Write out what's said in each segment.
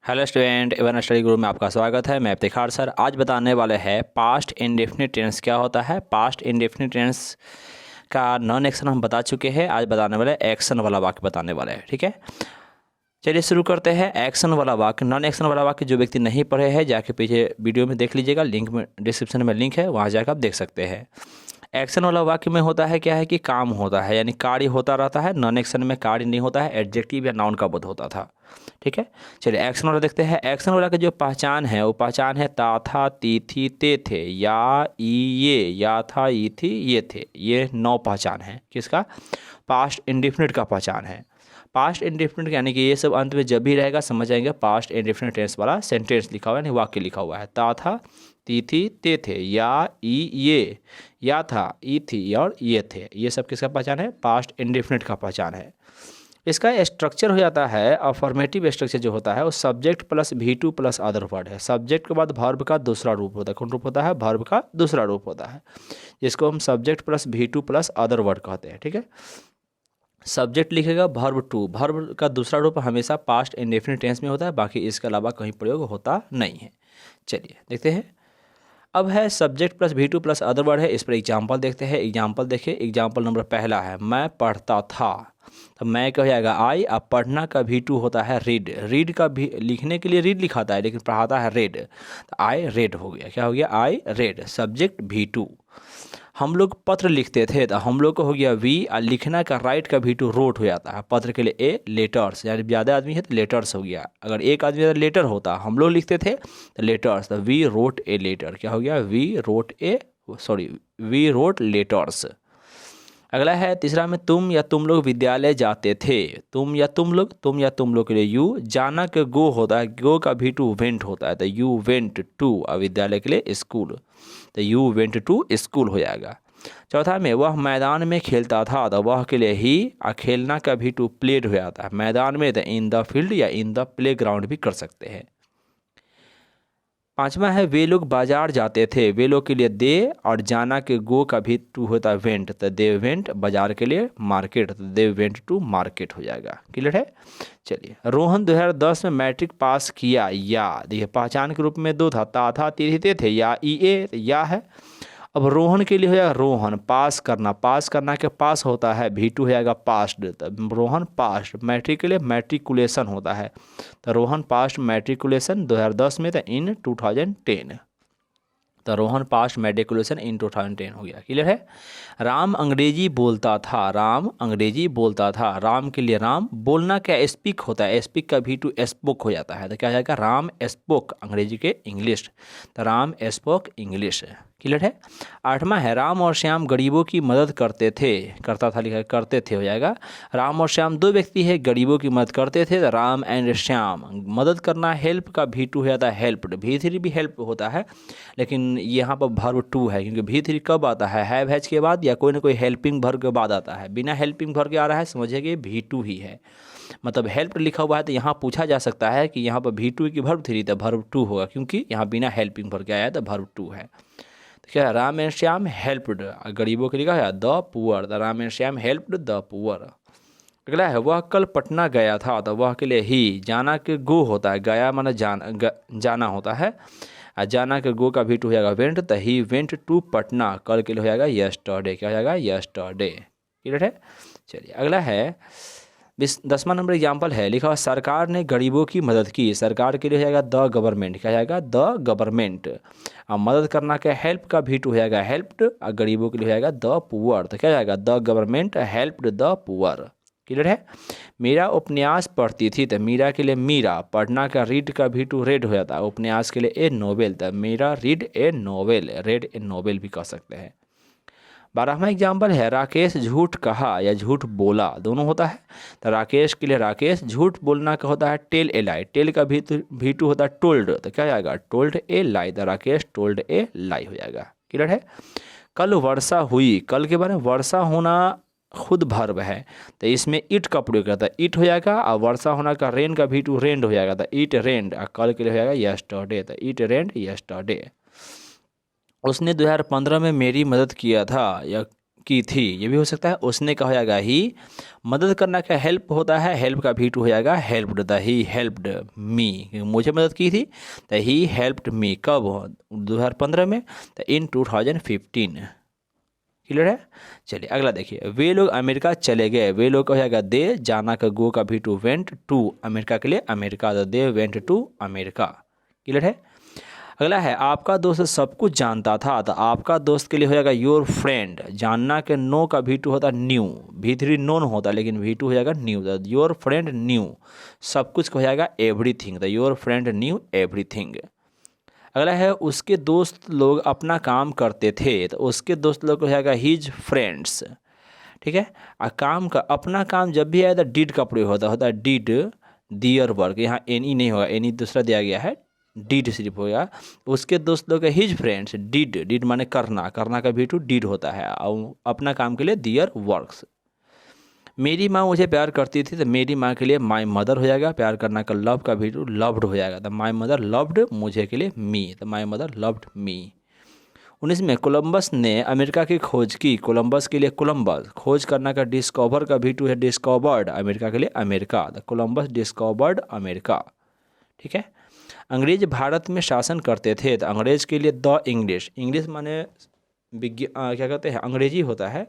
Hello student, Avon study गुरु में आपका स्वागत है। मैं इफ्तिखार सर। आज बताने वाले हैं पास्ट इंडेफिनिट टेंस क्या होता है। पास्ट इंडेफिनिट टेंस का नॉन एक्शन हम बता चुके हैं। आज बताने वाले एक्शन वाला वाक्य बताने वाले हैं। ठीक है, चलिए शुरू करते हैं। एक्शन वाला वाक्य, नॉन एक्शन वाला वाक्य जो व्यक्ति नहीं पढ़े हैं जाके पीछे वीडियो में देख लीजिएगा, लिंक में डिस्क्रिप्शन में लिंक है, वहाँ जाकर आप देख सकते हैं। एक्शन वाला वाक्य में होता है क्या है कि काम होता है, यानी कार्य होता रहता है। नॉन एक्शन में कार्य नहीं होता है, एडजेक्टिव या नाउन का बोध होता था। ठीक है, चलिए एक्शन वाला देखते हैं। एक्शन वाला की जो पहचान है वो पहचान है ता था, ती थी, ते थे, या ई ये, या था, ई थी, ये थे। ये 9 पहचान है किसका? पास्ट इंडेफिनिट का पहचान है। पास्ट इंडेफिनिट यानी कि ये सब अंत में जब भी रहेगा समझ जाएंगे पास्ट इंडेफिनिट टेंस वाला सेंटेंस लिखा हुआ है, यानी वाक्य लिखा हुआ है। ता था, ती थी, ते थे, या ई ये, या था, ई थी और ये थे। ये सब किसका पहचान है? पास्ट इंडेफिनिट का पहचान है। इसका स्ट्रक्चर हो जाता है, अफर्मेटिव स्ट्रक्चर जो होता है वो subject plus V2 plus other word है। सब्जेक्ट के बाद वर्ब का दूसरा रूप होता है। कौन रूप होता है? वर्ब का दूसरा रूप होता है, जिसको हम subject plus V2 plus other word कहते हैं। ठीक है, सब्जेक्ट लिखेगा वर्ब टू, वर्ब का दूसरा रूप हमेशा पास्ट इंडेफिनिट टेंस में होता है, बाकी इसके अलावा कहीं प्रयोग होता नहीं है। चलिए देखते हैं। अब है subject plus V2 plus other word है। इस पर एग्जाम्पल देखते हैं। एग्जाम्पल देखिए, एग्जाम्पल नंबर पहला है मैं पढ़ता था, तो मैं क्या हो जाएगा? आई। अब पढ़ना का V2 होता है रीड। रीड का भी लिखने के लिए रीड लिखाता है, लेकिन पढ़ाता है रेड, तो आई रेड हो गया। क्या हो गया? I read. Subject V2। हम लोग पत्र लिखते थे तो हम लोग को हो गया वी, और लिखना का राइट का V2 रोट हो जाता है। पत्र के लिए ए लेटर्स, यानी ज़्यादा आदमी है तो लेटर्स हो गया। अगर एक आदमी ज़्यादा लेटर होता, हम लोग लिखते थे तो लेटर्स, तो वी रोट ए लेटर। क्या हो गया? We wrote a, sorry, we wrote letters. अगला है तीसरा में तुम या तुम लोग विद्यालय जाते थे। तुम या तुम लोग, तुम या तुम लोग के लिए यू। जाना के गो होता है, गो का V2 वेंट होता है, तो यू वेंट टू। और विद्यालय के लिए स्कूल, तो यू वेंट टू स्कूल हो जाएगा। चौथा में वह मैदान में खेलता था, तो वह के लिए ही। और खेलना का V2 प्लेड हो जाता है। मैदान में तो इन द फील्ड या इन द प्ले ग्राउंड भी कर सकते हैं। पांचवा है वे लोग बाजार जाते थे। वे लोग के लिए दे, और जाना के गो का V2 होता है वेंट, तो दे वेंट। बाजार के लिए मार्केट, तो दे वेंट टू मार्केट हो जाएगा। क्लियर है? चलिए, रोहन 2010 में मैट्रिक पास किया। या देखिए पहचान के रूप में 2 था, ता था, ती थे थे, या ई ए, या है। अब रोहन के लिए हो जाएगा रोहन, पास करना। पास करना के पास होता है V2 हो जाएगा पास्ट, तो रोहन पास्ट। मैट्रिक के लिए मैट्रिकुलेशन होता है, तो रोहन पास्ट मैट्रिकुलेशन 2010 में, तो इन 2010, तो रोहन पास्ट मैट्रिकुलेशन इन 2010 हो गया। क्लियर है? राम अंग्रेजी बोलता था। राम अंग्रेजी बोलता था। राम के लिए राम। बोलना क्या? स्पीक होता है, स्पीक का V2 स्पोक हो जाता है, तो क्या हो जाएगा? राम स्पोक, अंग्रेजी के इंग्लिश, तो राम स्पोक इंग्लिश। क्लियर है? आठवां है राम और श्याम गरीबों की मदद करते थे। करता था लिखा है, करते थे हो जाएगा। राम और श्याम 2 व्यक्ति है, गरीबों की मदद करते थे, तो राम एंड श्याम। मदद करना हेल्प का V2 हो जाता है हेल्प्ड। V3 भी हेल्प होता है, लेकिन यहाँ पर वर्ब 2 है, क्योंकि V3 कब आता है? हैव हैज के बाद या कोई ना कोई हेल्पिंग वर्ब के बाद आता है। बिना हेल्पिंग वर्ब के आ रहा है, समझिए कि V2 ही है। मतलब हेल्प लिखा हुआ है, तो यहाँ पूछा जा सकता है कि यहाँ पर V2 की वर्ब 3 तो वर्ब 2 होगा, क्योंकि यहाँ बिना हेल्पिंग वर्ब के आया है, तो वर्ब 2 है। तो क्या है? राम एंड श्याम हेल्प्ड, गरीबों के लिए है the poor, the Ram and Shyam helped the poor. अगला है वह कल पटना गया था, तो वह के लिए ही। जाना के गो होता है, गया माना जाना होता है, और जाना के गो का V2 हो जाएगा वेंट, तो ही वेंट टू पटना। कल के लिए हो जाएगा यस्टरडे। क्या हो जाएगा? यस्टरडे। क्लियर है? चलिए अगला है 10वां नंबर एग्जाम्पल है, लिखा हुआ सरकार ने गरीबों की मदद की। सरकार के लिए हो जाएगा द गवर्नमेंट। क्या हो जाएगा? The government. अब मदद करना क्या? हेल्प का V2 हो जाएगा हेल्प्ड, और गरीबों के लिए हो जाएगा द पुअर, तो क्या हो जाएगा? The government helped the poor. Clear है? मीरा उपन्यास पढ़ती थी, तो मीरा के लिए मीरा। पढ़ना का रीड का V2 रेड हो जाता है। उपन्यास के लिए ए नोवेल, तो Meera read a novel, read a novel भी कह सकते हैं। 12वां एग्जाम्पल है राकेश झूठ कहा या झूठ बोला, दोनों होता है। तो राकेश के लिए राकेश। झूठ बोलना का होता है टेल ए लाई। टेल का V2 होता है टोल्ड, तो क्या जाएगा? टोल्ड ए लाई, तो राकेश टोल्ड ए लाई हो जाएगा। क्लियर है? कल वर्षा हुई। कल के बारे में वर्षा होना खुद वर्ब है, तो इसमें इट का प्रयोग करता है, इट हो जाएगा। और वर्षा होना का रेन का V2 रेंड हो जाएगा, तो इट रेंड। और कल के लिए हो जाएगा यस्टरडे, तो इट रेंड यस्टरडे। उसने 2015 में मेरी मदद किया था या की थी, ये भी हो सकता है। उसने का हो जाएगा ही। मदद करना का हेल्प होता है, हेल्प का V2 हो जाएगा helped, the he helped me, मुझे मदद की थी, द ही हेल्प्ड मी। कब? 2015 में, तो इन 2015। क्लियर है। चलिए अगला देखिए, वे लोग अमेरिका चले गए, वे लोग का हो जाएगा दे, जाना का गो का V2 वेंट टू, अमेरिका के लिए America, the they went to America. Clear है। अगला है, आपका दोस्त सब कुछ जानता था, तो आपका दोस्त के लिए हो जाएगा योर फ्रेंड, जानना के नो का V2 होता न्यू, V3 नोन होता लेकिन V2 हो जाएगा न्यू, तो योर फ्रेंड न्यू। सब कुछ का हो जाएगा एवरीथिंग, तो योर फ्रेंड न्यू एवरीथिंग। अगला है, उसके दोस्त लोग अपना काम करते थे, तो उसके दोस्त लोग हो जाएगा हिज फ्रेंड्स। ठीक है। काम का अपना काम जब भी आया तो डिड का प्रयोग होता है डिड दियर वर्क, यहाँ एनी नहीं होगा, एनी दूसरा दिया गया है, डिड सिर्फ होगा। उसके दोस्त लोग हिज फ्रेंड्स, डिड माने करना, करना का V2 डिड होता है, और अपना काम के लिए दियर वर्क्स। मेरी माँ मुझे प्यार करती थी, तो मेरी माँ के लिए माई मदर हो जाएगा, प्यार करना का लव का V2 लव्ड हो जाएगा, तो माई मदर लव्ड मुझे के लिए मी, तो माई मदर लव्ड मी। 19 में, कोलंबस ने अमेरिका की खोज की, कोलंबस के लिए कोलंबस, खोज करना का डिस्कवर का V2 है डिस्कवर्ड, अमेरिका के लिए America, the Columbus discovered America. ठीक है। अंग्रेज भारत में शासन करते थे, तो अंग्रेज के लिए द इंग्लिश, इंग्लिश माने क्या कहते हैं अंग्रेजी होता है,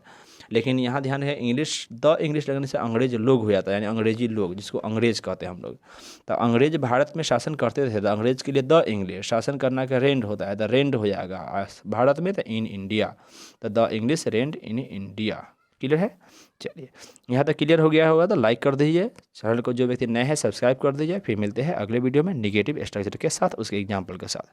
लेकिन यहाँ ध्यान है इंग्लिश, द इंग्लिश लगने से अंग्रेज लोग हो जाता है, यानी अंग्रेजी लोग, जिसको अंग्रेज कहते हैं हम लोग। तो अंग्रेज भारत में शासन करते थे, तो अंग्रेज के लिए द इंग्लिश, शासन करना का रेंड होता है, द रेंड हो जाएगा भारत में, तो इन इंडिया, तो the English reigned in India. Clear है। चलिए यहाँ तक क्लियर हो गया होगा तो लाइक कर दीजिए, चैनल को जो व्यक्ति नए हैं सब्सक्राइब कर दीजिए। फिर मिलते हैं अगले वीडियो में निगेटिव स्ट्रक्चर के साथ, उसके एग्जाम्पल के साथ।